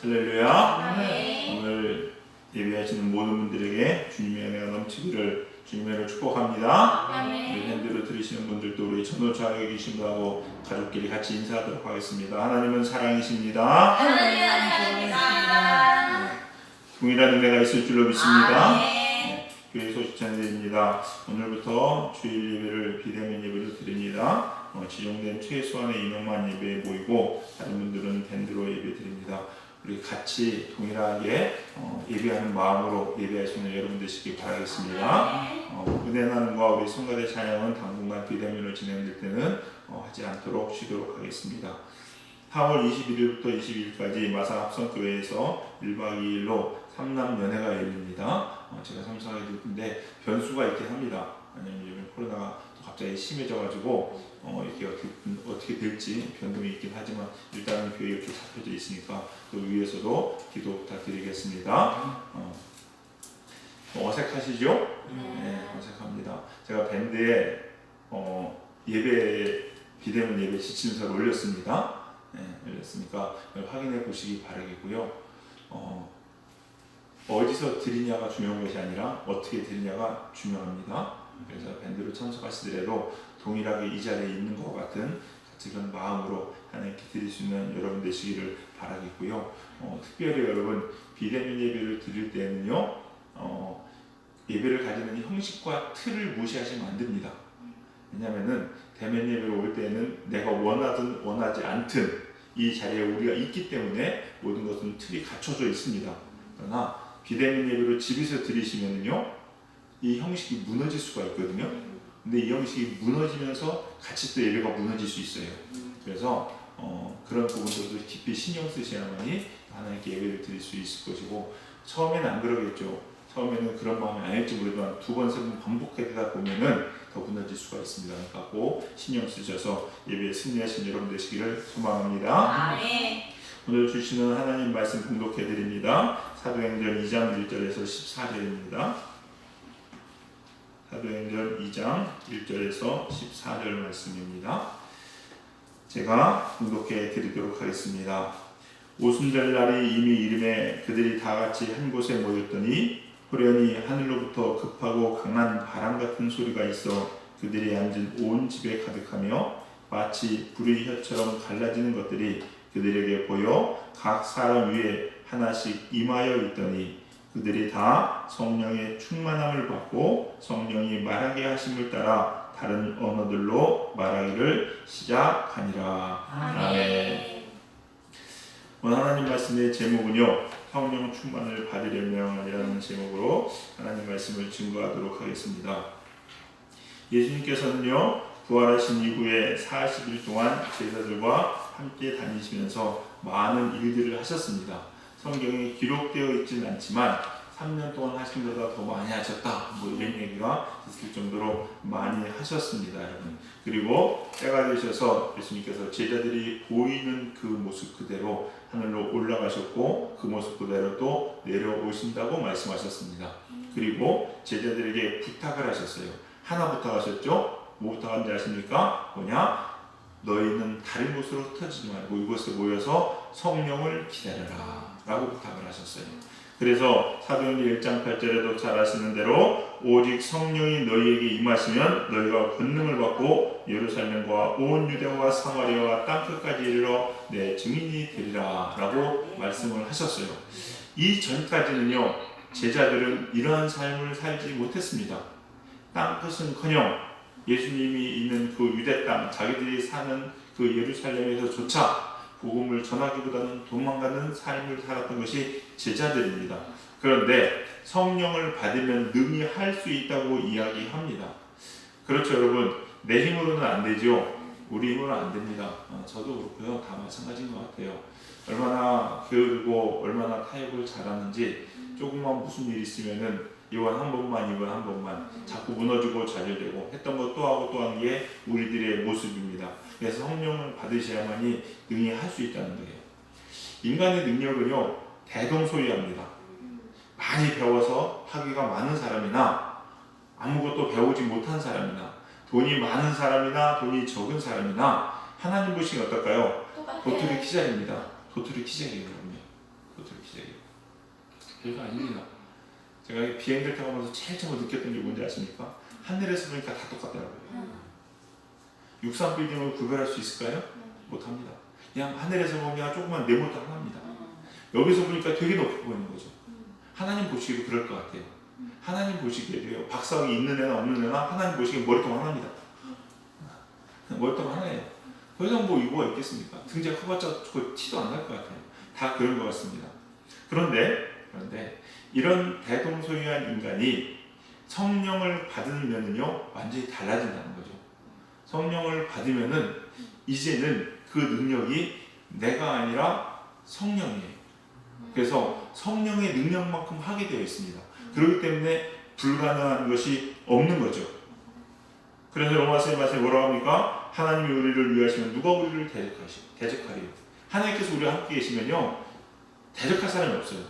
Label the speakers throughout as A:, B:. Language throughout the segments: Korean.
A: 할렐루야.
B: 네.
A: 오늘 예배하시는 모든 분들에게 주님의 은혜가 넘치기를 주님의 은혜로 축복합니다. 우리 핸드로 들으시는 분들도 우리 전도자에 계신 분하고 가족끼리 같이 인사하도록 하겠습니다. 하나님은 사랑이십니다.
B: 하나님은 사랑입니다.
A: 동일한 은혜가 있을 줄로 믿습니다.
B: 네.
A: 교회 소식 전해드립니다. 오늘부터 주일 예배를 비대면 예배로 드립니다. 지정된 최소한의 인원만 예배에 모이고 다른 분들은 밴드로 예배 드립니다. 우리 같이 동일하게 예배하는 마음으로 예배하시는 여러분 되시길 바라겠습니다. 은혜 나눔과 우리 성가대 찬양은 당분간 비대면으로 진행될 때는 하지 않도록 쉬도록 하겠습니다. 4월 21일부터 22일까지 마사합성교회에서 1박 2일로 삼남연회가 열립니다. 제가 참석하게 됐는데 변수가 있긴 합니다. 왜냐면 요즘 코로나가 또 갑자기 심해져가지고 이게 어떻게 될지 변동이 있긴 하지만 일단은 교회에 이렇게 잡혀져 있으니까 또 위에서도 기도 부탁드리겠습니다. 어색하시죠? 네, 어색합니다. 제가 밴드에 비대면 예배 지침서를 올렸습니다. 네, 올렸으니까 확인해 보시기 바라겠고요. 어디서 드리냐가 중요한 것이 아니라 어떻게 드리냐가 중요합니다. 그래서 밴드로 참석하시더라도 동일하게 이 자리에 있는 것 같은 같이 그런 마음으로 하나님께 드릴 수 있는 여러분 되시기를 바라겠고요. 특별히 여러분 비대면 예배를 드릴 때는요, 예배를 가지는 형식과 틀을 무시하시면 안 됩니다. 왜냐하면은 대면 예배로 올 때는 내가 원하든 원하지 않든 이 자리에 우리가 있기 때문에 모든 것은 틀이 갖춰져 있습니다. 그러나 비대면 예배로 집에서 드리시면은요, 이 형식이 무너질 수가 있거든요. 근데 이 형식이 무너지면서 같이 또 예배가 무너질 수 있어요. 그래서 그런 부분들도 깊이 신경 쓰셔야만이 하나님께 예배를 드릴 수 있을 것이고, 처음에는 안 그러겠죠. 처음에는 그런 마음이 아닐지 모르지만 두 번, 세 번 반복하다 보면은 더 무너질 수가 있습니다. 그러니까 꼭 신경 쓰셔서 예배에 승리하신 여러분 되시기를 소망합니다. 오늘 주시는 하나님 말씀 봉독해 드립니다. 사도행전 2장 1절에서 14절입니다. 사도행전 2장 1절에서 14절 말씀입니다. 제가 봉독해 드리도록 하겠습니다. 오순절 날이 이미 이름에 그들이 다 같이 한 곳에 모였더니 호련히 하늘로부터 급하고 강한 바람 같은 소리가 있어 그들이 앉은 온 집에 가득하며 마치 불의 혀처럼 갈라지는 것들이 그들에게 보여 각 사람 위에 하나씩 임하여 있더니 그들이 다 성령의 충만함을 받고 성령이 말하게 하심을 따라 다른 언어들로 말하기를 시작하니라. 아멘. 오늘 하나님 말씀의 제목은요, 성령 충만을 받으려면이라는 제목으로 하나님 말씀을 증거하도록 하겠습니다. 예수님께서는요, 부활하신 이후에 40일 동안 제자들과 함께 다니시면서 많은 일들을 하셨습니다. 성경에 기록되어 있지는 않지만 3년 동안 하신 것보다 더 많이 하셨다, 이런 얘기가 있을 정도로 많이 하셨습니다, 여러분. 그리고 때가 되셔서 예수님께서 제자들이 보이는 그 모습 그대로 하늘로 올라가셨고 그 모습 그대로 또 내려오신다고 말씀하셨습니다. 그리고 제자들에게 부탁을 하셨어요. 하나 부탁하셨죠? 뭐 부탁한지 아십니까? 뭐냐? 너희는 다른 곳으로 흩어지지 말고 이곳에 모여서 성령을 기다려라 라고 부탁을 하셨어요. 그래서 사도행전 1장 8절에도 잘 아시는 대로 오직 성령이 너희에게 임하시면 너희가 권능을 받고 예루살렘과 온 유대와 사마리아와 땅끝까지 이르러 내 증인이 되리라 라고 말씀을 하셨어요. 이 전까지는요, 제자들은 이러한 삶을 살지 못했습니다. 땅끝은커녕 예수님이 있는 그 유대 땅, 자기들이 사는 그 예루살렘에서조차 복음을 전하기보다는 도망가는 삶을 살았던 것이 제자들입니다. 그런데 성령을 받으면 능히 할 수 있다고 이야기합니다. 그렇죠, 여러분. 내 힘으로는 안 되죠. 우리 힘으로는 안 됩니다. 저도 그렇고요. 다 마찬가지인 것 같아요. 얼마나 게으르고 얼마나 타협을 잘하는지 조금만 무슨 일 있으면은 이번 한 번만 자꾸 무너지고 좌절되고 했던 것 또 하고 또 한 게 우리들의 모습입니다. 그래서 성령을 받으셔야만이 능히 할 수 있다는 거예요. 인간의 능력은요, 대동소이합니다. 많이 배워서 학위가 많은 사람이나 아무것도 배우지 못한 사람이나 돈이 많은 사람이나 돈이 적은 사람이나 하나님 보시기 어떨까요? 도토리 키자리입니다. 도토리 키자리예요. 그것도 기적이에요. 별거 아닙니다. 제가 비행기를 타고 가면서 제일 처음 느꼈던 게 뭔지 아십니까? 하늘에서 보니까 다 똑같더라고요. 육상 빌딩을 구별할 수 있을까요? 못합니다. 그냥 하늘에서 보면 조그만 네모도 하나입니다. 여기서 보니까 되게 높이 보이는 거죠. 하나님 보시기도 그럴 것 같아요. 하나님 보시기에도요, 박사학위 있는 애나 없는 애나 하나님 보시기에 머리통 하나입니다. 머리통 하나예요. 더 이상 뭐 이거가 있겠습니까? 등장 커봤자 티도 안 날 것 같아요. 다 그런 것 같습니다. 그런데 이런 대동소이한 인간이 성령을 받으면은요, 완전히 달라진다는 거죠. 성령을 받으면은 이제는 그 능력이 내가 아니라 성령이에요. 그래서 성령의 능력만큼 하게 되어 있습니다. 그렇기 때문에 불가능한 것이 없는 거죠. 그래서 로마서의 말씀에 뭐라고 합니까? 하나님이 우리를 위하시면 누가 우리를 대적하리요? 하나님께서 우리와 함께 계시면요, 대적할 사람이 없어요.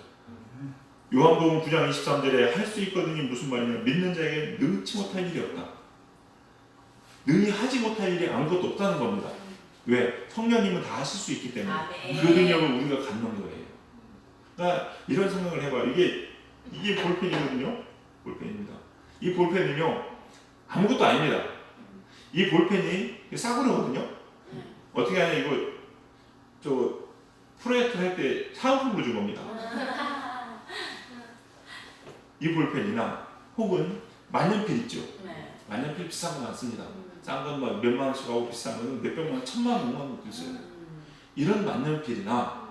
A: 요한복음 9장 23절에 할 수 있거든요. 무슨 말이냐면 믿는 자에게 능치 못할 일이 없다. 능히 하지 못할 일이 아무것도 없다는 겁니다. 왜? 성령님은 다 하실 수 있기 때문에. 그 능력을 우리가 갖는 거예요. 그러니까 이런 생각을 해봐요. 이게 볼펜이거든요. 볼펜입니다. 이 볼펜은요, 아무것도 아닙니다. 이 볼펜이 싸구려거든요. 어떻게 하냐, 이거 프로젝트 할 때 사은품으로 준 겁니다. 이 볼펜이나 혹은 만년필 있죠. 만년필 비싼 거 많습니다. 싼 건 막 몇만 원씩 하고 비싼 거는 몇백만 원, 천만 원, 백만 원도 있어요. 이런 만년필이나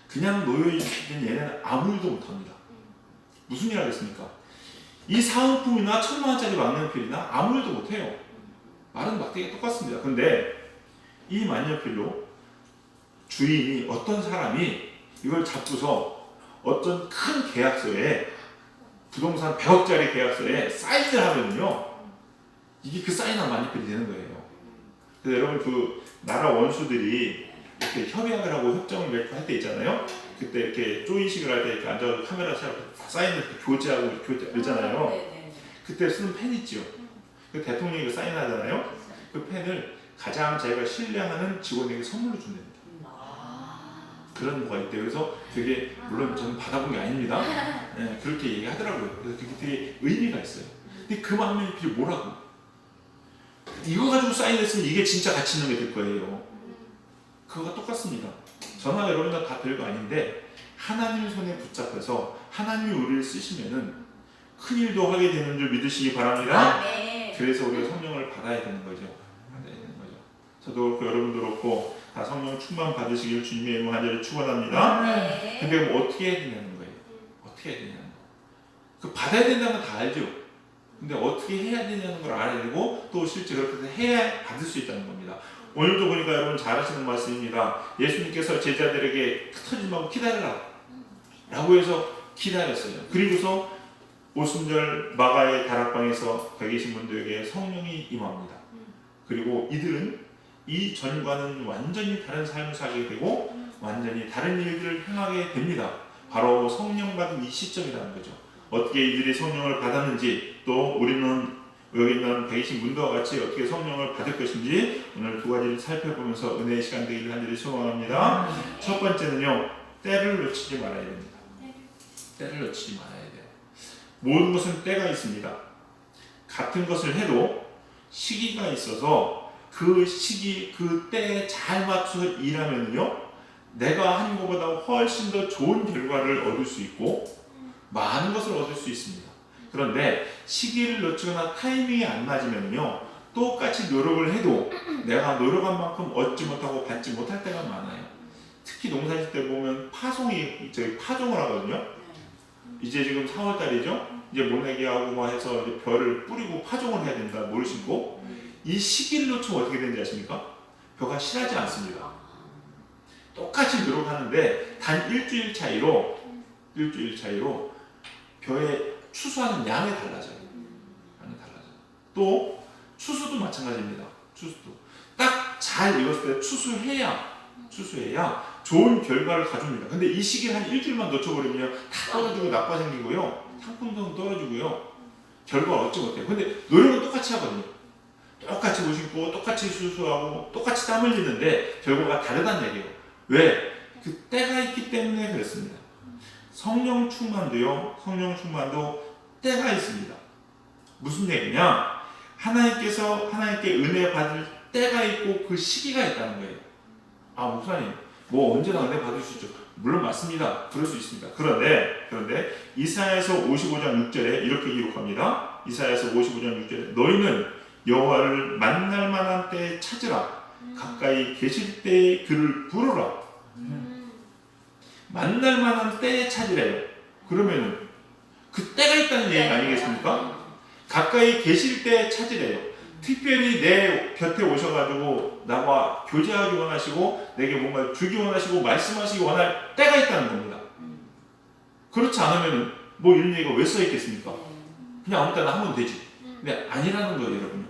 A: 그냥 놓여있는 얘는 아무 일도 못합니다. 무슨 일 하겠습니까? 이 사은품이나 천만 원짜리 만년필이나 아무 일도 못해요. 말은 막대기 똑같습니다. 근데 이 만년필로 주인이, 어떤 사람이 이걸 잡고서 어떤 큰 계약서에, 부동산 100억짜리 계약서에 사인을 하면요, 이게 그 사인한 만년필이 되는 거예요. 그래서 여러분, 그 나라 원수들이 이렇게 협약을 하고 협정을 맺고 할 때 있잖아요. 그때 이렇게 조인식을 할 때 이렇게 앉아서 카메라 촬영 사인을 이렇게 교체하고 그러잖아요. 그때 쓰는 펜 있죠. 그 대통령이 그 사인하잖아요. 그 펜을 가장 자기가 신뢰하는 직원에게 선물로 준답니다. 그런 거가 있대요. 그래서 되게, 물론 저는 받아본 게 아닙니다. 네, 그렇게 얘기하더라고요. 그래서 그게 되게 의미가 있어요. 근데 그 만년필이 뭐라고? 이거 가지고 사인했으면 이게 진짜 가치 있는 게 될 거예요. 그거가 똑같습니다. 저나 여러분들 다 별거 아닌데 하나님 손에 붙잡혀서 하나님이 우리를 쓰시면은 큰 일도 하게 되는 줄 믿으시기 바랍니다. 그래서 우리가 성령을 받아야 되는 거죠. 저도 그렇고 여러분도 그렇고 다 성령 충만 받으시길 주님의 이름 간절히 축원합니다. 근데 뭐 어떻게 해야 되냐는 거예요. 어떻게 해야 되냐는 거. 그 받아야 된다는 건 다 알죠. 근데 어떻게 해야 되냐는 걸 알아야 되고, 또 실제 그렇게 해야 받을 수 있다는 겁니다. 오늘도 보니까 여러분 잘 하시는 말씀입니다. 예수님께서 제자들에게 흩어지지 말고 기다려라 라고 해서 기다렸어요. 그리고서 오순절 마가의 다락방에서 거기 계신 분들에게 성령이 임합니다. 그리고 이들은 이 전과는 완전히 다른 삶을 살게 되고 완전히 다른 일들을 행하게 됩니다. 바로 성령 받은 이 시점이라는 거죠. 어떻게 이들이 성령을 받았는지, 또 우리는 여기 있는 120 문도와 같이 어떻게 성령을 받을 것인지 오늘 두 가지를 살펴보면서 은혜의 시간 되기를 간절히 소망합니다. 첫 번째는요, 때를 놓치지 말아야 됩니다. 때를 놓치지 말아야 돼요. 모든 것은 때가 있습니다. 같은 것을 해도 시기가 있어서 그 시기, 그 때에 잘 맞춰서 일하면요, 내가 한 것보다 훨씬 더 좋은 결과를 얻을 수 있고 많은 것을 얻을 수 있습니다. 그런데 시기를 놓치거나 타이밍이 안 맞으면요, 똑같이 노력을 해도 내가 노력한 만큼 얻지 못하고 받지 못할 때가 많아요. 특히 농사짓을 때 보면 파종을 하거든요. 이제 지금 4월달이죠. 이제 모내기하고 뭐 해서 이제 벼를 뿌리고 파종을 해야 된다, 모르시고 이 시기를 놓치면 어떻게 되는지 아십니까? 벼가 실하지 않습니다. 똑같이 노력하는데 단 일주일 차이로 벼의 추수하는 양이 달라져요. 또 추수도 마찬가지입니다. 추수도 딱 잘 익었을 때 추수해야 좋은 결과를 가져옵니다. 근데 이 시기를 한 일주일만 놓쳐버리면 다 떨어지고 나빠 생기고요, 상품도 떨어지고요, 결과를 얻지 못해요. 근데 노력은 똑같이 하거든요. 똑같이 무심고 똑같이 수수하고 똑같이 땀 흘리는데 결과가 다르다는 얘기예요. 왜? 그 때가 있기 때문에 그렇습니다. 성령 충만도요. 성령 충만도 때가 있습니다. 무슨 얘기냐? 하나님께 은혜 받을 때가 있고 그 시기가 있다는 거예요. 아, 목사님, 뭐 언제나 은혜 받을 수 있죠. 물론 맞습니다. 그럴 수 있습니다. 그런데 이사야서 55장 6절에 이렇게 기록합니다. 이사야서 55장 6절에 너희는 여호와를 만날 만한 때에 찾으라. 가까이 계실 때에 그를 부르라. 만날 만한 때에 찾으래요. 그러면은 그 때가 있다는 얘기 아니겠습니까? 가까이 계실 때 찾으래요. 특별히 내 곁에 오셔가지고 나와 교제하기 원하시고 내게 뭔가 주기 원하시고 말씀하시기 원할 때가 있다는 겁니다. 그렇지 않으면 뭐 이런 얘기가 왜 써있겠습니까? 그냥 아무 때나 하면 되지. 근데 아니라는 거예요, 여러분요.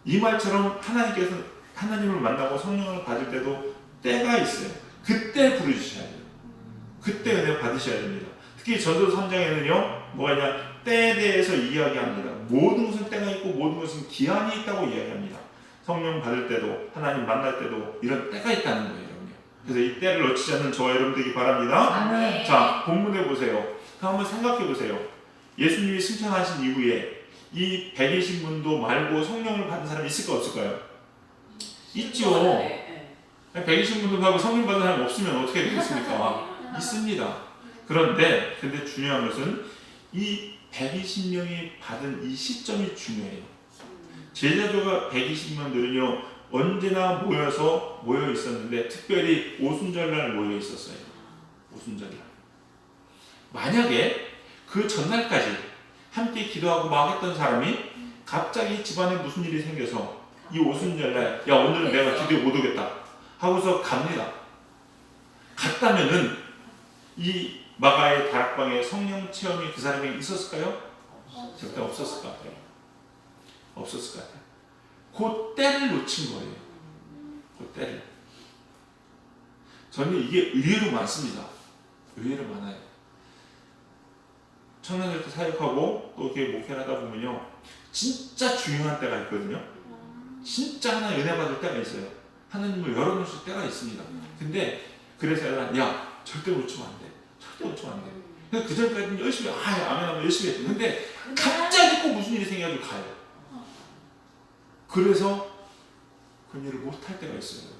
A: 이 말처럼 하나님께서 하나님을 만나고 성령을 받을 때도 때가 있어요. 그때 부르주셔야 돼요. 그때 은혜 받으셔야 됩니다. 특히 전도서 3장에는요 뭐가 있냐, 때에 대해서 이야기합니다. 모든 것은 때가 있고 모든 것은 기한이 있다고 이야기합니다. 성령 받을 때도 하나님 만날 때도 이런 때가 있다는 거예요, 여러분요. 그래서 이 때를 놓치지 않는 저와 여러분 되기 바랍니다.
B: 아멘.
A: 자, 본문에 보세요. 한번 생각해 보세요. 예수님이 승천하신 이후에 이 120문도 말고 성령을 받은 사람이 있을까 없을까요? 있죠. 120문도 받고 성령 받은 사람이 없으면 어떻게 되겠습니까? 있습니다. 그런데 중요한 것은 이 120명이 받은 이 시점이 중요해요. 제자도가 120명들은요 언제나 모여 있었는데 특별히 오순절날 모여 있었어요. 오순절날. 만약에 그 전날까지 함께 기도하고 막 했던 사람이 갑자기 집안에 무슨 일이 생겨서 이 오순절날 야 오늘은 내가 기도에 못 오겠다 하고서 갑니다. 갔다면은 이 마가의 다락방에 성령 체험이 그 사람에게 있었을까요? 절대 없었을 것 같아요. 없었을 것 같아요. 그 때를 놓친 거예요. 그 때를. 저는 이게 의외로 많습니다. 의외로 많아요. 청년들도 사역하고 또 이렇게 목회를 하다 보면요 진짜 중요한 때가 있거든요. 진짜 하나님 은혜 받을 때가 있어요. 하나님을 열어놓으실 때가 있습니다. 근데 그래서 야 절대 놓치면 안 돼. 절대 놓치면 안 돼. 근데 그 전까지는 열심히 아멘 열심히 했죠. 근데 갑자기 꼭 무슨 일이 생겨가지고 가요. 그래서 그 일을 못할 때가 있어요.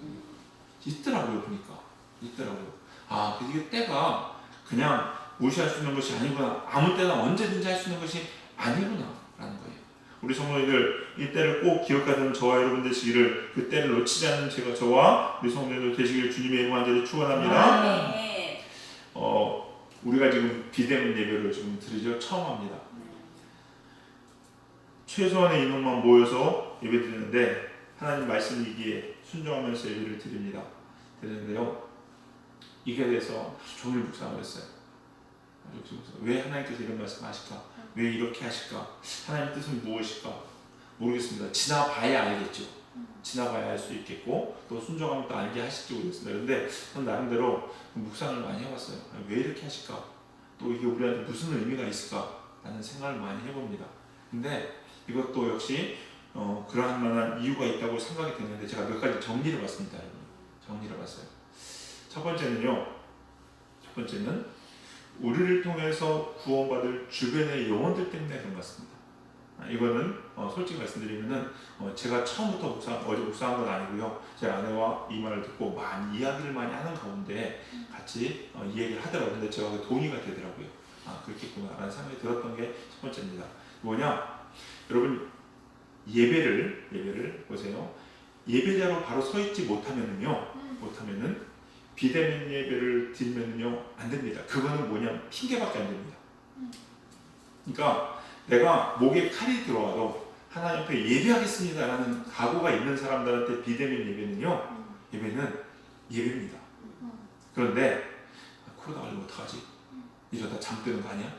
A: 있더라고요. 보니까 있더라고요. 아 이게 때가 그냥 무시할 수 있는 것이 아니구나. 아무 때나 언제든지 할 수 있는 것이 아니구나 라는 거예요. 우리 성도님들 이 때를 꼭 기억하는 저와 여러분 되시기를, 그 때를 놓치지 않는 저와 우리 성도님들 되시기를 주님의 이름 간절히 축원합니다. 우리가 지금 비대면 예배를 지금 드리죠. 처음 합니다. 최소한의 인원만 모여서 예배 드리는데 하나님 말씀이기에 순종하면서 예배를 드리는데요. 이게 대해서 종일 묵상을 했어요. 왜 하나님께서 이런 말씀 하실까? 왜 이렇게 하실까? 하나님의 뜻은 무엇일까? 모르겠습니다. 지나봐야 알겠죠. 지나봐야 알 수 있겠고 또 순종하면 또 알게 하실지 모르겠습니다. 그런데 저는 나름대로 묵상을 많이 해봤어요. 왜 이렇게 하실까? 또 이게 우리한테 무슨 의미가 있을까? 라는 생각을 많이 해봅니다. 근데 이것도 역시 그러한 만한 이유가 있다고 생각이 되는데 제가 몇 가지 정리를 해봤습니다. 여러분. 정리를 해봤어요. 첫 번째는 우리를 통해서 구원받을 주변의 영혼들 때문에 그런 것 같습니다. 이거는 솔직히 말씀드리면은 제가 처음부터 어제 묵상한 건 아니고요. 제 아내와 이 말을 듣고 많이 이야기를 많이 하는 가운데 같이 이 얘기를 하더라고요. 근데 제가 동의가 되더라고요. 아 그렇겠구나 라는 생각이 들었던 게 첫 번째입니다. 뭐냐? 여러분 예배를 보세요. 예배자로 바로 서 있지 못하면은 비대면 예배를 드리면요 안 됩니다. 그거는 뭐냐면 핑계밖에 안 됩니다. 그러니까 내가 목에 칼이 들어와도 하나님 앞에 예배하겠습니다라는 각오가 있는 사람들한테 비대면 예배는 예배입니다. 그런데 코로나 걸리면 어떡하지? 이러다 잠드는 거 아니야?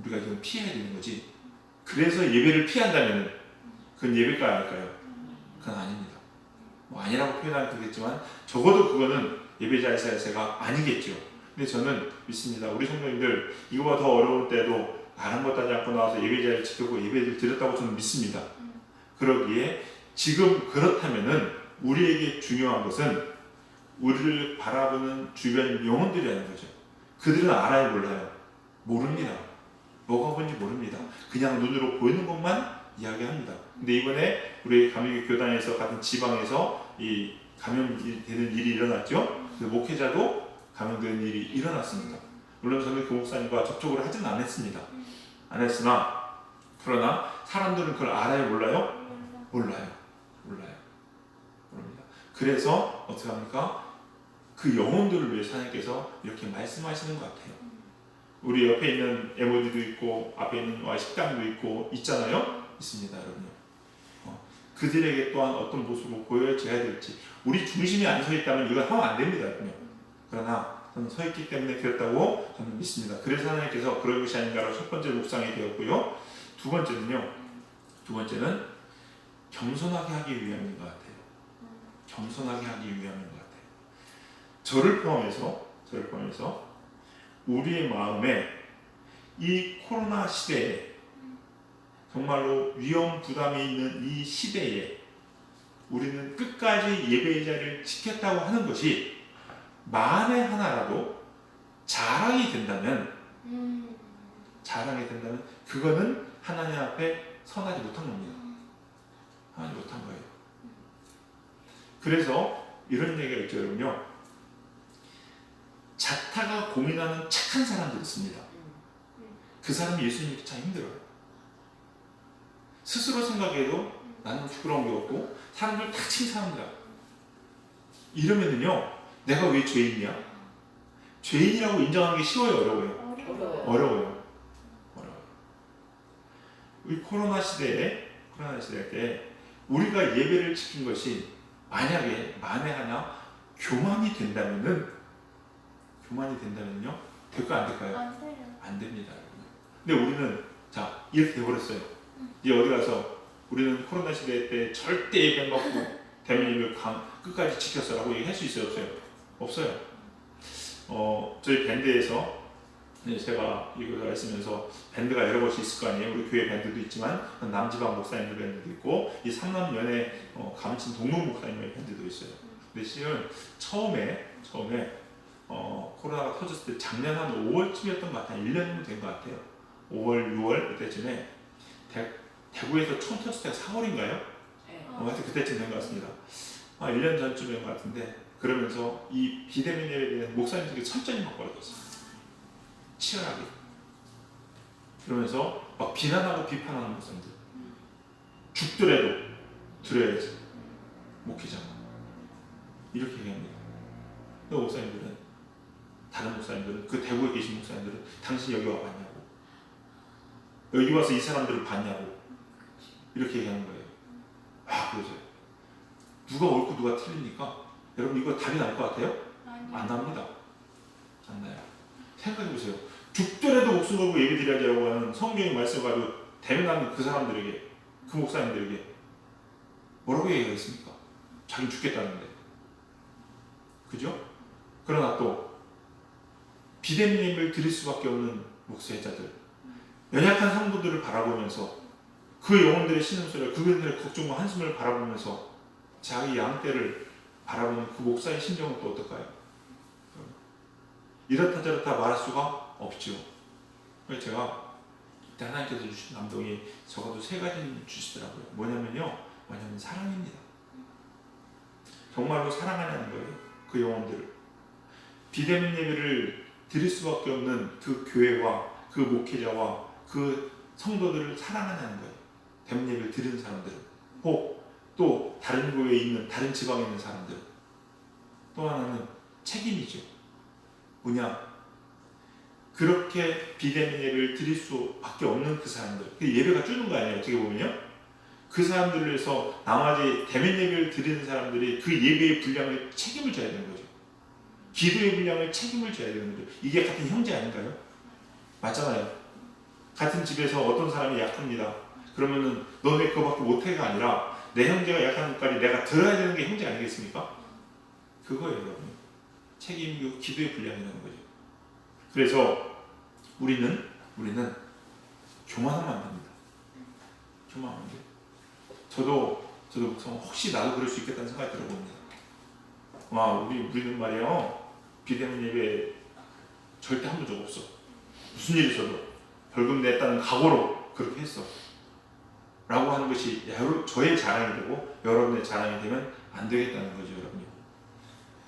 A: 우리가 이건 피해야 되는 거지. 그래서 예배를 피한다면 그건 예배가 아닐까요? 그건 아닙니다. 뭐 아니라고 표현하면 되겠지만 적어도 그거는 예배자의 자세가 아니겠죠. 근데 저는 믿습니다. 우리 성도님들 이거보다 더 어려울 때도 아랑곳 하지 않고 나와서 예배자를 지키고 예배를 드렸다고 저는 믿습니다. 그러기에 지금 그렇다면은 우리에게 중요한 것은 우리를 바라보는 주변 영혼들이라는 거죠. 그들은 알아요, 몰라요? 모릅니다. 뭐가 뭔지 모릅니다. 그냥 눈으로 보이는 것만 이야기합니다. 근데 이번에 우리 감리교 교단에서 같은 지방에서 이 감염되는 일이 일어났죠. 그래서 목회자도 감염되는 일이 일어났습니다. 물론 저는 그 목사님과 접촉을 하지는 않았습니다. 안 했으나 그러나 사람들은 그걸 알아요, 몰라요? 몰라요. 모릅니다. 그래서 어떻게 합니까? 그 영혼들을 위해 하나님께서 이렇게 말씀하시는 것 같아요. 우리 옆에 있는 MOD도 있고 앞에 있는 식당도 있고 있잖아요. 있습니다, 여러분요. 그들에게 또한 어떤 모습으로 보여져야 될지 우리 중심이 안 서 있다면 이걸 하면 안 됩니다, 여러분요. 그러나 저는 서 있기 때문에 그랬다고 저는 믿습니다. 그래서 하나님께서 그럴 것이 아닌가로 첫 번째 묵상이 되었고요. 두 번째는 겸손하게 하기 위함인 것 같아요. 겸손하게 하기 위함인 것 같아요. 저를 포함해서 우리의 마음에 이 코로나 시대에 정말로 위험 부담이 있는 이 시대에 우리는 끝까지 예배의 자리를 지켰다고 하는 것이 만에 하나라도 자랑이 된다면 그거는 하나님 앞에 선하지 못한 겁니다. 하지 못한 거예요. 그래서 이런 얘기가 있죠, 여러분요. 자타가 고민하는 착한 사람들이 있습니다. 그 사람이 예수님 믿기 참 힘들어요. 스스로 생각해도 나는 부끄러운 게 없고 사람들 다 칭찬합니다. 이러면은요, 내가 왜 죄인이야? 죄인이라고 인정하는 게 쉬워요, 어려워요? 어려워요. 이 코로나 시대에 우리가 예배를 지킨 것이 만약에 만에 하나 교만이 된다면요, 될까 안 될까요? 안 됩니다. 근데 우리는 이렇게 돼버렸어요. 이제 어디 가서 우리는 코로나 시대 때 절대 예배 먹고 대면 예배 끝까지 지켰어라고 얘기할 수 있어요, 없어요? 없어요. 저희 밴드에서 제가 이거 있으면서 밴드가 여러 곳이 있을 거 아니에요. 우리 교회 밴드도 있지만 남지방 목사님들 밴드도 있고 이 삼남연의 감친 동문 목사님의 밴드도 있어요. 근데 실은 처음에 코로나가 터졌을 때 작년 한 5월쯤이었던 것 같아요. 1년 정도 된 것 같아요. 5월, 6월 그때쯤에 대구에서 처음 터졌을 때가 4월인가요? 하여튼 그때쯤 된 것 같습니다. 1년 전쯤인 것 같은데 그러면서 이 비대면에 대한 목사님들이 설전이 막 벌어졌어요. 치열하게. 그러면서 막 비난하고 비판하는 목사님들. 죽더라도 들어야지. 목회자가. 이렇게 얘기합니다. 근데 다른 목사님들은 그 대구에 계신 목사님들은 당신 여기 와봤냐고. 여기 와서 이 사람들을 봤냐고. 이렇게 얘기하는 거예요. 그러세요. 누가 옳고 누가 틀리니까 여러분 이거 답이 날 것 같아요? 안 납니다. 안 나요. 생각해보세요. 죽더라도 목숨 걸고 예배 드려야지라고 하는 성경의 말씀을 가지고 대면하는 그 사람들에게, 그 목사님들에게 뭐라고 얘기하겠습니까? 자기는 죽겠다는데. 그죠? 그러나 또 비대면 예배를 드릴 수밖에 없는 목회자들, 연약한 성도들을 바라보면서 그 영혼들의 신음소리와 그분들의 걱정과 한숨을 바라보면서 자기 양떼를 바라보는 그 목사의 심정은 또 어떨까요? 이렇다 저렇다 말할 수가 없죠. 그래서 제가 그때 하나님께서 주신 감동이 적어도 3가지 주시더라고요. 뭐냐면 사랑입니다. 정말로 사랑하냐는 거예요. 그 영혼들을. 비대면 예배를 드릴 수밖에 없는 그 교회와 그 목회자와 그 성도들을 사랑하냐는 거예요. 대면 예배를 드리는 사람들은. 혹 또 다른 교회에 있는 다른 지방에 있는 사람들. 또 하나는 책임이죠. 뭐냐? 그렇게 비대면 예배를 드릴 수밖에 없는 그 사람들. 그 예배가 주는 거 아니에요, 어떻게 보면요. 그 사람들을 위해서 나머지 대면 예배를 드리는 사람들이 그 예배의 분량을 책임을 져야 되는 거죠. 기도의 분량을 책임을 져야 되는 거죠. 이게 같은 형제 아닌가요? 맞잖아요. 같은 집에서 어떤 사람이 약합니다. 그러면은 너네 그거밖에 못해가 아니라 내 형제가 약한 것까지 내가 들어야 되는 게 형제 아니겠습니까? 그거예요, 여러분. 책임이고 기도의 분량이라는 거죠. 그래서 우리는 교만하면 안 됩니다. 교만하면 안 돼요. 저도 혹시 나도 그럴 수 있겠다는 생각이 들어봅니다. 우리는 말이에요. 비대면 예배 절대 한 번 적 없어. 무슨 일이 있어도 벌금 냈다는 각오로 그렇게 했어. 라고 하는 것이 저의 자랑이 되고 여러분의 자랑이 되면 안 되겠다는 거죠, 여러분요.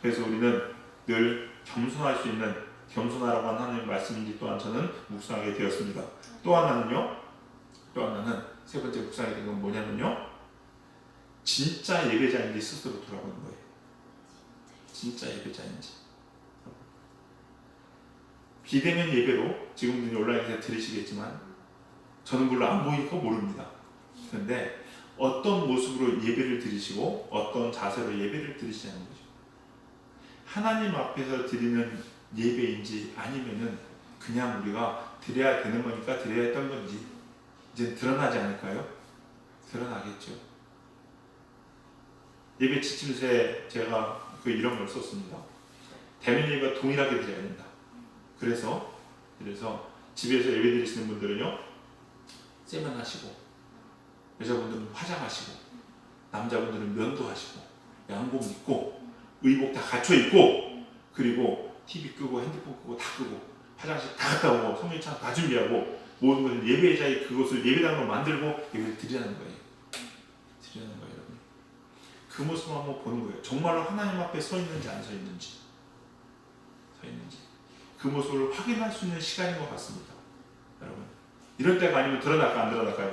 A: 그래서 우리는 늘 겸손할 수 있는, 겸손하라고 하는 하나님의 말씀인지 또한 저는 묵상하게 되었습니다. 또 하나는 세 번째 묵상하게 된 건 뭐냐면요, 진짜 예배자인지 스스로 돌아보는 거예요. 진짜 예배자인지. 비대면 예배로 지금도 온라인에서 들으시겠지만 저는 물론 안 보이니까 모릅니다. 그런데 어떤 모습으로 예배를 드리시고 어떤 자세로 예배를 드리시냐는 거죠. 하나님 앞에서 드리는 예배인지 아니면은 그냥 우리가 드려야 되는 거니까 드려야 했던 건지 이제 드러나지 않을까요? 드러나겠죠. 예배 지침서에 제가 이런 걸 썼습니다. 대면 예배가 동일하게 드려야 된다. 그래서 집에서 예배 드리시는 분들은요, 세면하시고, 여자분들은 화장하시고, 남자분들은 면도하시고, 양복 입고, 의복 다 갖춰 입고, 그리고 TV 끄고 핸드폰 끄고 다 끄고 화장실 다 갔다 오고 성전창 다 준비하고 모든 것을 예배자의 그것을 예배당으로 만들고 예배를 드리라는 거예요. 드리라는 거예요, 여러분. 그 모습을 한번 보는 거예요. 정말로 하나님 앞에 서 있는지 안 서 있는지, 그 모습을 확인할 수 있는 시간인 것 같습니다, 여러분. 이럴 때가 아니면 드러날까 안 드러날까요?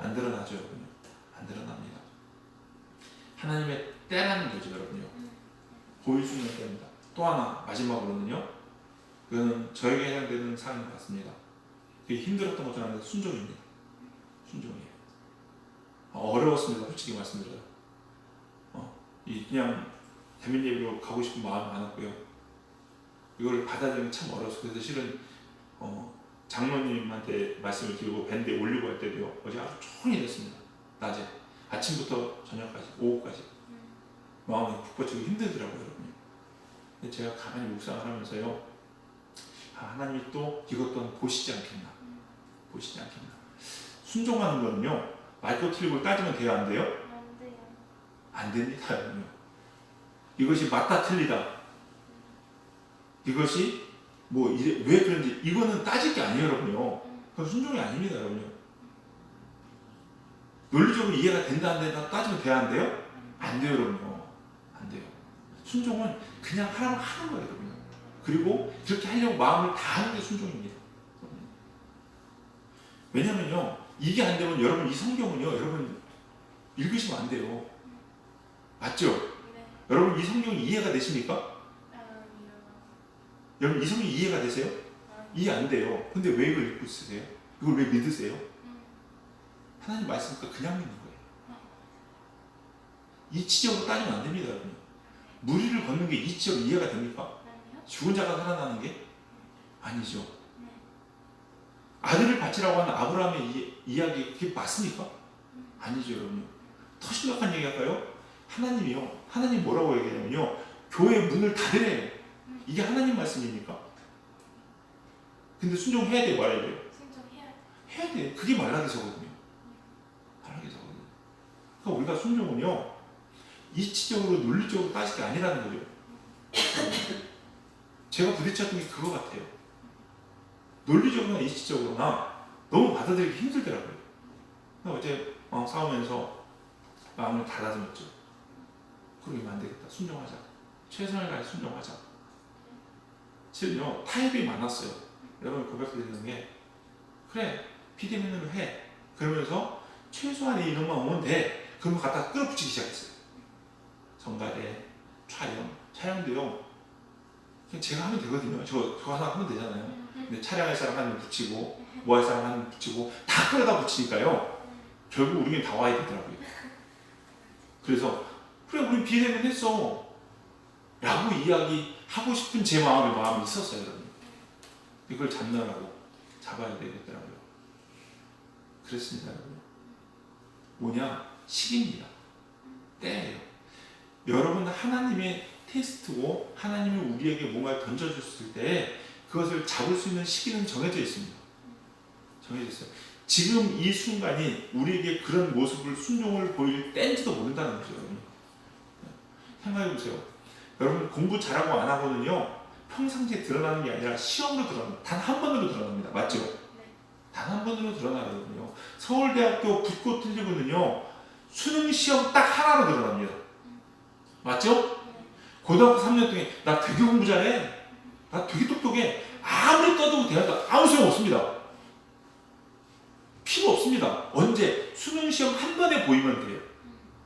A: 안 드러나죠, 여러분. 안 드러납니다. 하나님의 때라는 거죠, 여러분요. 보일 수 있는 때입니다. 또 하나 마지막으로는요, 그거는 저에게 해당되는 사안인 것 같습니다. 되게 힘들었던 것 중 하나는 순종입니다. 순종이에요. 어려웠습니다, 솔직히 말씀드려요. 그냥 대면 예배로 가고 싶은 마음이 많았고요. 이걸 받아들이는 게 참 어려웠어요. 그래서 실은 장로님한테 말씀을 드리고 밴드에 올리고 할 때도요, 어제 아주 종일 했습니다. 낮에 아침부터 저녁까지, 오후까지 마음이 푹 뻗치고 힘들더라고요, 여러분. 근데 제가 가만히 묵상을 하면서요, 하나님이 또 이것 또한 보시지 않겠나. 순종하는 거는요, 맑고 틀리고 따지면 돼요, 안 돼요? 안 됩니다, 여러분. 이것이 맞다 틀리다, 이것이 왜 그런지 이거는 따질 게 아니에요, 여러분요. 그건 순종이 아닙니다, 여러분요. 논리적으로 이해가 된다 안 된다 따지면 돼야 안 돼요? 안 돼요, 여러분요. 안 돼요. 순종은 그냥 하라고 하는 거예요, 여러분요. 그리고 그렇게 하려고 마음을 다하는 게 순종입니다. 왜냐면요, 이게 안 되면 여러분 이 성경은요, 여러분 읽으시면 안 돼요. 맞죠?
B: 네.
A: 여러분 이 성경 이해가 되십니까? 여러분 이 성경 이해가 되세요? 이해 안 돼요. 근데 왜 이걸 읽고 있으세요? 이걸 왜 믿으세요? 하나님 말씀이니까 그냥 믿는 거예요. 이치적으로 따지면 안 됩니다, 여러분. 무리를 걷는 게 이치적으로 이해가 됩니까? 죽은 자가 살아나는 게 아니죠. 아들을 바치라고 하는 아브라함의 이야기 그게 맞습니까? 아니죠, 여러분. 더 심각한 얘기 할까요? 하나님 뭐라고 얘기하냐면요, 교회 문을 닫으래요. 이게 하나님 말씀입니까? 근데 순종해야 돼요, 말아야 돼요? 해야 돼요. 그게 말라기서거든요. 그러니까 우리가 순종은요, 이치적으로 논리적으로 따질 게 아니라는 거죠. 제가 부딪혔던 게 그거 같아요. 논리적으로나 이치적으로나 너무 받아들이기 힘들더라고요. 어제 싸우면서 마음을 닫아주었죠. 그러면 안 되겠다. 순종하자. 최선을 다해 순종하자. 실은요, 타협이 많았어요. 여러분 고백드리는 게, 그래, 비대면으로 해. 그러면서 최소한의 인원만 오면 돼. 그러면 갖다 끌어붙이기 시작했어요. 성가대, 촬영도요, 그냥 제가 하면 되거든요. 저 하나 하면 되잖아요. 근데 촬영할 사람 한 명 붙이고, 뭐 할 사람 한 명 붙이고, 다 끌어다 붙이니까요, 결국 우리는 다 와야 되더라고요. 그래서, 그래, 우리 비대면 했어. 라고 이야기하고 싶은 제 마음이 있었어요, 여러분. 이걸 잡아야 되겠더라고요. 그랬습니다, 여러분. 뭐냐? 시기입니다. 때예요. 여러분, 하나님의 테스트고 하나님이 우리에게 뭔가를 던져줬을 때 그것을 잡을 수 있는 시기는 정해져 있습니다. 정해져 있어요. 지금 이 순간이 우리에게 그런 모습을 순종을 보일 때인지도 모른다는 거죠, 여러분. 생각해 보세요. 여러분 공부 잘하고 안 하고는요, 평상시에 드러나는 게 아니라 시험으로 드러납니다. 단 한 번으로 드러납니다. 맞죠? 단 한 번으로 드러나거든요. 서울대학교 붙고 틀리고는요, 수능 시험 딱 하나로 드러납니다. 맞죠? 고등학교 3년 동안 나 되게 공부 잘해, 나 되게 똑똑해, 아무리 떠들고 대화도 아무 소용 없습니다. 필요 없습니다. 언제? 수능 시험 한 번에 보이면 돼요.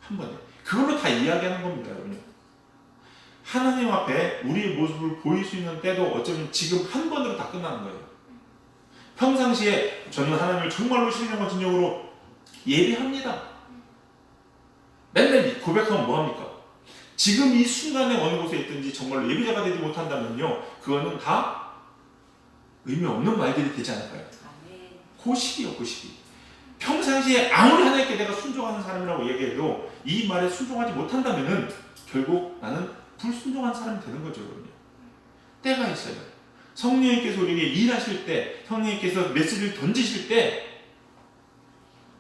A: 한 번에. 그걸로 다 이야기하는 겁니다, 여러분. 하나님 앞에 우리의 모습을 보일 수 있는 때도 어쩌면 지금 한 번으로 다 끝나는 거예요. 평상시에 저는 하나님을 정말로 신령과 진정으로 예배합니다. 맨날 고백하면 뭐합니까? 지금 이 순간에 어느 곳에 있든지 정말로 예배자가 되지 못한다면요, 그거는 다 의미 없는 말들이 되지 않을까요? 그 시기요, 그 시기. 평상시에 아무리 하나님께 내가 순종하는 사람이라고 얘기해도 이 말에 순종하지 못한다면은 결국 나는 불순종한 사람이 되는 거죠, 여러분. 때가 있어요. 성령님께서 우리에게 일하실 때, 성령님께서 메시지를 던지실 때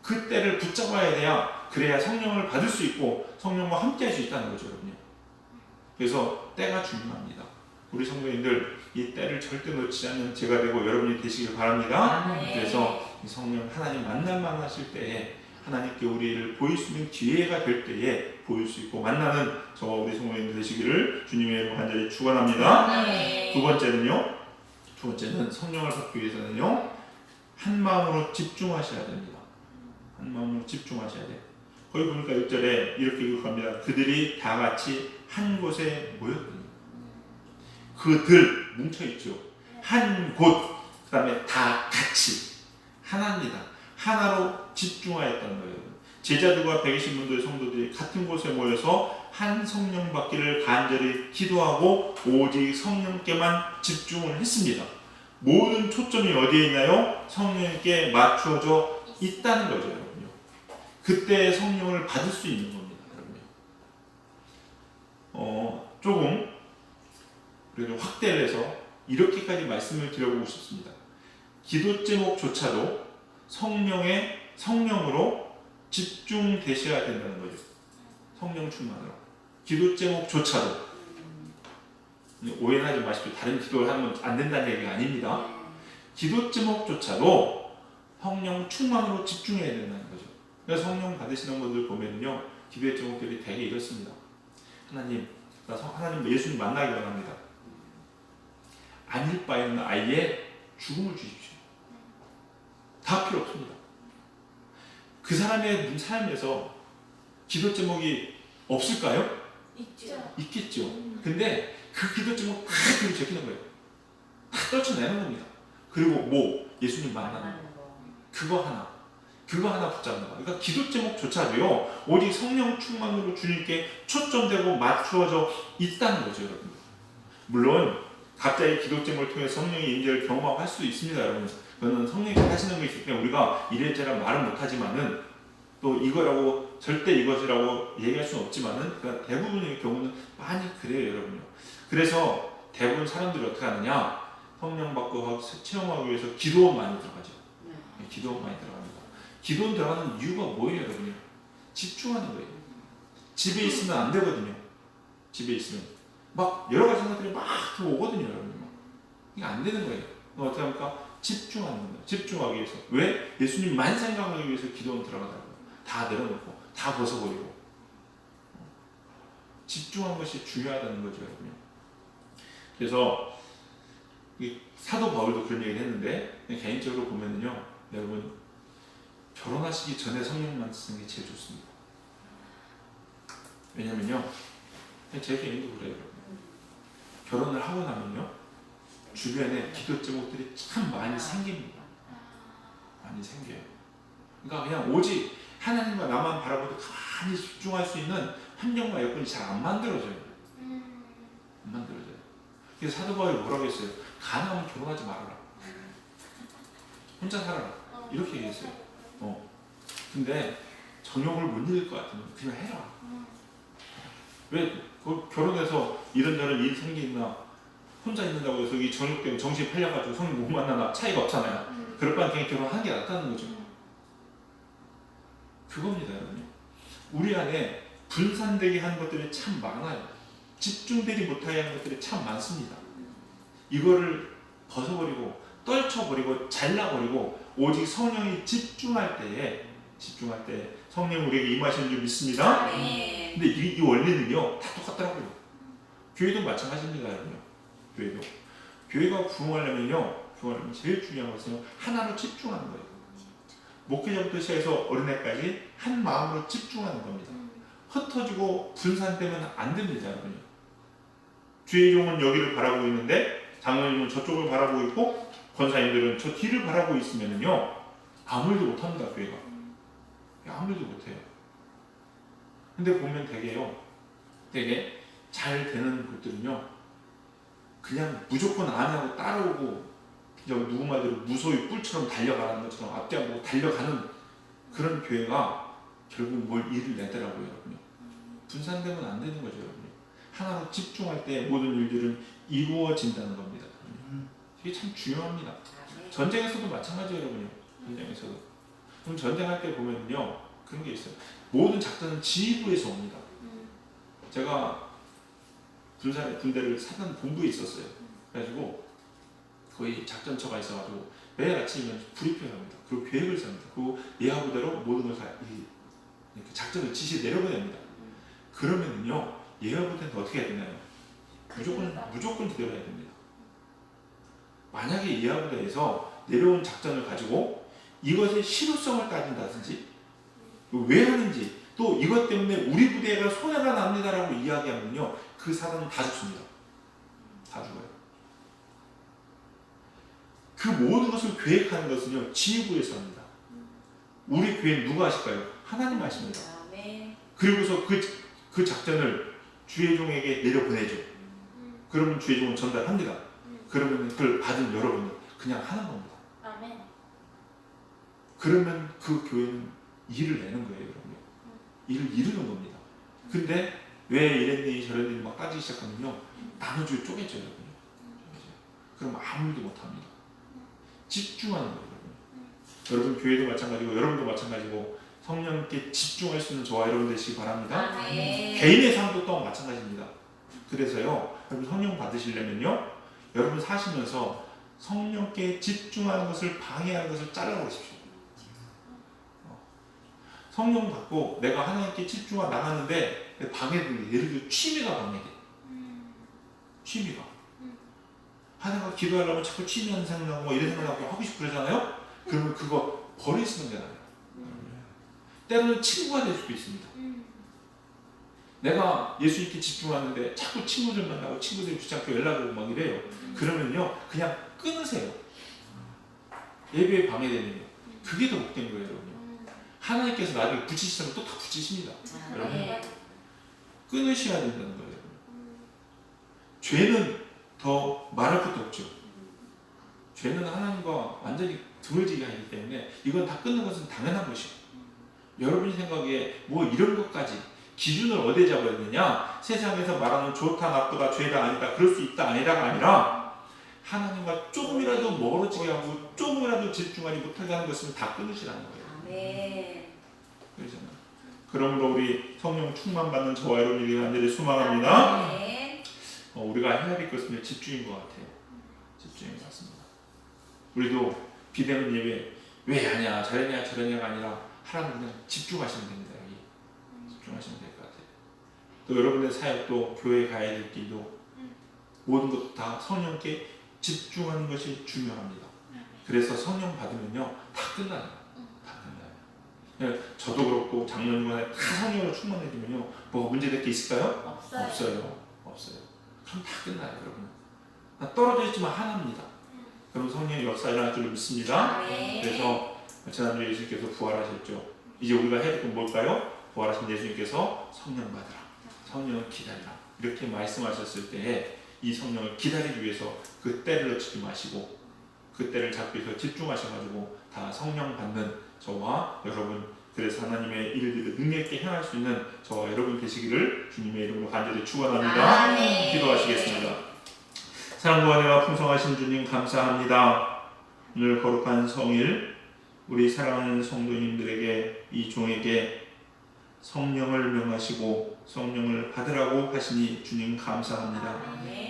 A: 그 때를 붙잡아야 돼야, 그래야 성령을 받을 수 있고 성령과 함께 할 수 있다는 거죠, 여러분. 그래서 때가 중요합니다. 우리 성도님들 이 때를 절대 놓치지 않는 제가 되고 여러분이 되시길 바랍니다. 그래서 이 성령 하나님 만날만 하실 때에 하나님께 우리를 보일 수 있는 기회가 될 때에 보일 수 있고 만나는 저와 우리 성도님들 되시기를 주님의 이름으로 간절히 축원합니다. 두 번째는 성령을 받기 위해서는요, 한 마음으로 집중하셔야 됩니다. 한 마음으로 집중하셔야 돼요. 거기 보니까 1절에 이렇게 기록합니다. 그들이 다 같이 한 곳에 모였더니, 그들 뭉쳐있죠. 한 곳, 그 다음에 다 같이 하나입니다. 하나로 집중하였다는 거예요. 제자들과 120문도의 성도들이 같은 곳에 모여서 한 성령 받기를 간절히 기도하고 오직 성령께만 집중을 했습니다. 모든 초점이 어디에 있나요? 성령께 맞추어져 있다는 거죠, 여러분요. 그때 성령을 받을 수 있는 겁니다, 여러분요. 조금 그래도 확대를 해서 이렇게까지 말씀을 드려보고 싶습니다. 기도 제목조차도 성령으로 집중되셔야 된다는 거죠. 성령 충만으로. 기도 제목조차도. 오해하지 마십시오. 다른 기도를 하면 안 된다는 얘기가 아닙니다. 기도 제목조차도 성령 충만으로 집중해야 된다는 거죠. 그래서 성령 받으시는 분들 보면요, 기도의 제목들이 되게 이렇습니다. 하나님 예수님 만나기 원합니다. 안일 바 있는 아이의 죽음을 주십시오. 다 필요 없습니다. 그 사람의 삶에서 기도 제목이 없을까요? 있겠죠. 근데 그 기도 제목 다 그리고 제끼는 거예요. 다 떨쳐내는 겁니다. 그리고 예수님 만나는 거. 그거 하나 붙잡는 거. 그러니까 기도 제목조차도요, 오직 성령 충만으로 주님께 초점되고 맞추어져 있다는 거죠, 여러분. 물론 각자의 기도 제목을 통해 성령의 임재를 경험할 수 있습니다, 여러분. 그거는 성령께서 하시는 거 있을 때 우리가 이래저래 말은 못하지만은, 또 이거라고 절대 이것이라고 얘기할 수는 없지만은, 그러니까 대부분의 경우는 많이 그래요, 여러분요. 그래서 대부분 사람들이 어떻게 하느냐, 성령 받고 체험하기 위해서 기도원 많이 들어가죠. 기도원 많이 들어갑니다. 기도원 들어가는 이유가 뭐예요, 여러분요? 집중하는 거예요. 집에 있으면 안 되거든요. 집에 있으면 막 여러 가지 생각들이 막 들어오거든요, 여러분. 이게 안 되는 거예요. 어떻게 합니까? 집중하는 겁니다. 집중하기 위해서. 왜? 예수님만 생각하기 위해서 기도원 들어가다가 다 내려놓고 다 벗어버리고. 집중하는 것이 중요하다는 거죠, 여러분. 그래서 사도 바울도 그런 얘기를 했는데, 개인적으로 보면은요, 여러분, 결혼하시기 전에 성령만 쓰는 게 제일 좋습니다. 왜냐면요, 제 개인도 그래요, 여러분. 결혼을 하고 나면요, 주변에 기도 제목들이 참 많이 생깁니다. 많이 생겨요. 그러니까 그냥 오직 하나님과 나만 바라보고 가만히 집중할 수 있는 환경과 여건이 잘 안 만들어져요. 안 만들어져요. 그래서 사도 바울이 뭐라고 했어요? 가능하면 결혼하지 말아라. 혼자 살아라. 이렇게 얘기했어요. 근데 정욕을 못 이길 것 같으면 그냥 해라. 왜 결혼해서 이런저런 일이 생기나, 혼자 있는다고 해서 이 정욕 때문에 정신이 팔려가지고 성령 못 만나나 차이가 없잖아요. 그럴 바엔 그냥 결혼하는 게 낫다는 거죠. 그겁니다, 여러분. 우리 안에 분산되게 하는 것들이 참 많아요. 집중되지 못하게 하는 것들이 참 많습니다. 이거를 벗어버리고 떨쳐버리고 잘라버리고 오직 성령이 집중할 때에 성령 우리에게 임하시는 줄 믿습니다.
B: 아멘.
A: 근데 이 원리는요 다 똑같더라고요. 교회도 마찬가지입니다, 여러분요. 교회가 부흥하려면 제일 중요한 것은 하나로 집중하는 거예요. 목회자부터 시작해서 어린애까지 한 마음으로 집중하는 겁니다. 흩어지고 분산되면 안 됩니다, 여러분요. 주의 종은 여기를 바라보고 있는데 장로님은 저쪽을 바라보고 있고 권사님들은 저 뒤를 바라보고 있으면요 아무 일도 못합니다, 교회가. 아무 일도 못해요. 근데 보면 되게 잘 되는 곳들은요 그냥 무조건 안하고 따라오고 누구 말대로 무소히 뿔처럼 달려가는 것처럼 앞뒤 안 보고 달려가는 그런 교회가 결국 뭘 일을 내더라고요, 여러분요. 분산되면 안 되는 거죠, 여러분요. 하나로 집중할 때 모든 일들은 이루어진다는 겁니다. 이게 참 중요합니다. 전쟁에서도 마찬가지예요, 여러분요. 전쟁에서도. 그럼 전쟁할 때 보면요 그런 게 있어요. 모든 작전은 지휘부에서 옵니다. 제가 군대를 사단 본부에 있었어요. 그래가지고 거의 작전처가 있어가지고 매일 아침이면 브리핑을 합니다. 그리고 계획을 셉니다. 그리고 예하부대로 모든 걸 작전을 지시 내려보냅니다. 그러면은요 예하부대는 어떻게 해야 되나요? 무조건 제대로 해야 됩니다. 만약에 예하부대에서 내려온 작전을 가지고 이것의 실효성을 따진다든지 왜 하는지 또 이것 때문에 우리 부대가 손해가 납니다라고 이야기하면요 그 사람은 다 죽습니다. 다 죽어요. 그 모든 것을 계획하는 것은요 지휘부에서 합니다. 우리 교회는 누가 하실까요? 하나님 하십니다. 그리고서 그 작전을 주의 종에게 내려보내죠. 그러면 주의 종은 전달합니다. 그러면 그걸 받은 여러분은 그냥 하는 겁니다. 그러면 그 교회는 일을 내는 거예요, 여러분. 일을 이루는 겁니다. 근데 왜 이랬니 저랬니 막 따지기 시작하면요 나눠주에 쪼개져요, 여러분. 그럼 아무 일도 못합니다. 집중하는 거예요, 여러분. 여러분 교회도 마찬가지고 여러분도 마찬가지고 성령께 집중할 수 있는 저와 여러분 되시기 바랍니다. 개인의 삶도 또한 마찬가지입니다. 그래서요 여러분 성령 받으시려면요 여러분 사시면서 성령께 집중하는 것을 방해하는 것을 잘라버리십시오. 성령 받고 내가 하나님께 집중하고 나가는데 방해되는 게 예를 들어 취미가 방해돼. 취미가 하다가 기도하려면 자꾸 취미하는 생각나고 이런 생각나고 하고 싶고 그러잖아요. 그러면 그거 버리시는 게 나아요. 때로는 친구가 될 수도 있습니다. 내가 예수님께 집중하는데 자꾸 친구들 만나고 친구들이 귀찮고 연락 오고 막 이래요. 그러면요 그냥 끊으세요. 예배에 방해되는 거. 그게 더 복된 거예요, 여러분. 하나님께서 나중에 붙이시면 또 다 붙이십니다. 여러분 끊으셔야 된다는 거예요. 죄는 더 말할 것도 없죠. 죄는 하나님과 완전히 드물지게 하기 때문에 이건 다 끊는 것은 당연한 것이고 여러분이 생각에 뭐 이런 것까지 기준을 어디에 잡아야 되느냐 세상에서 말하는 좋다 나쁘다 죄다 아니다 그럴 수 있다 아니다가 아니라 하나님과 조금이라도 멀어지게 하고 조금이라도 집중하지 못하게 하는 것은 다 끊으시라는 거예요. 그러잖아요. 그러므로 우리 성령 충만 받는 저와 여러분에게 간절히 소망합니다. 우리가 해야 될 것은 집중인 것 같아요. 집중인 것 같습니다. 우리도 비대면 예배 왜 하냐 저러냐 저러냐가 아니라 하나님 그냥 집중하시면 됩니다. 여기 집중하시면 될 것 같아요. 또 여러분의 사역도 교회에 가야 될 길도 모든 것 다 성령께 집중하는 것이 중요합니다. 그래서 성령 받으면요 다 끝나요. 다 끝나요. 저도 그렇고 장로님과 다 성령으로 충만해지면요 뭐가 문제될 게 있을까요? 없어요. 그럼 다 끝나요, 여러분. 떨어져 있지만 하나입니다. 그럼 성령의 역사 일어날 줄 믿습니다. 그래서 지난주에 예수님께서 부활하셨죠. 이제 우리가 해야 될 건 뭘까요? 부활하신 예수님께서 성령 받으라. 성령을 기다리라. 이렇게 말씀하셨을 때에 이 성령을 기다리기 위해서 그 때를 놓치지 마시고 그 때를 잡기 위해서 집중하셔가지고 다 성령 받는 저와 여러분 그래서 하나님의 일들을 능력 있게 행할 수 있는 저와 여러분 되시기를 주님의 이름으로 간절히 축원합니다. 기도하시겠습니다. 사랑과 은혜가 풍성하신 주님 감사합니다. 오늘 거룩한 성일 우리 사랑하는 성도님들에게 이 종에게 성령을 명하시고 성령을 받으라고 하시니 주님 감사합니다.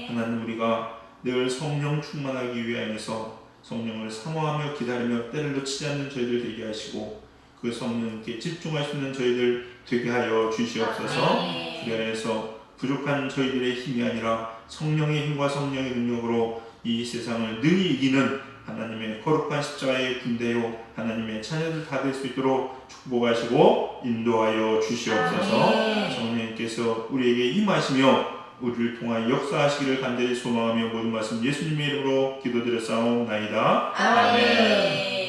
A: 하나님 우리가 늘 성령 충만하기 위하여서 성령을 사모하며 기다리며 때를 놓치지 않는 저희들 되게 하시고 그 성령께 집중할 수 있는 저희들 되게 하여 주시옵소서. 그리하여서 부족한 저희들의 힘이 아니라 성령의 힘과 성령의 능력으로 이 세상을 능히 이기는 하나님의 거룩한 십자가의 군대요 하나님의 자녀들 다 될 수 있도록 축복하시고 인도하여 주시옵소서. 성령님께서 우리에게 임하시며 우리를 통하여 역사하시기를 간절히 소망하며 모든 말씀 예수님의 이름으로 기도드렸사옵나이다.
B: 아멘.